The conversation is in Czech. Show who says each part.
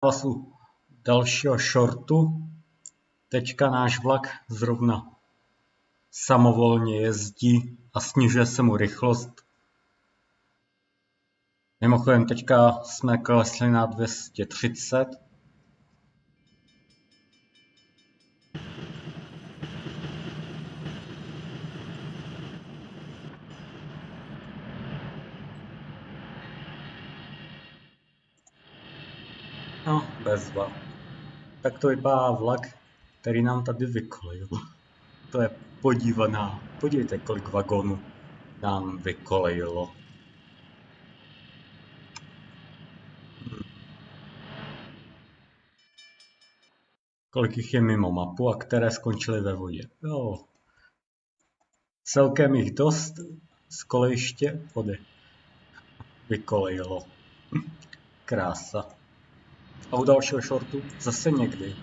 Speaker 1: U dalšího shortu. Teďka náš vlak zrovna samovolně jezdí a snižuje se mu rychlost. Mimochodem teďka jsme klesli na 230. No, bezva. Tak to vypadá vlak, který nám tady vykolejil. To je podívaná. Podívejte, kolik vagonů nám vykolejilo. Kolik jich je mimo mapu a které skončily ve vodě. Jo. Celkem jich dost z kolejiště vody vykolejilo. Krása. A u dalšího shortu zase někdy.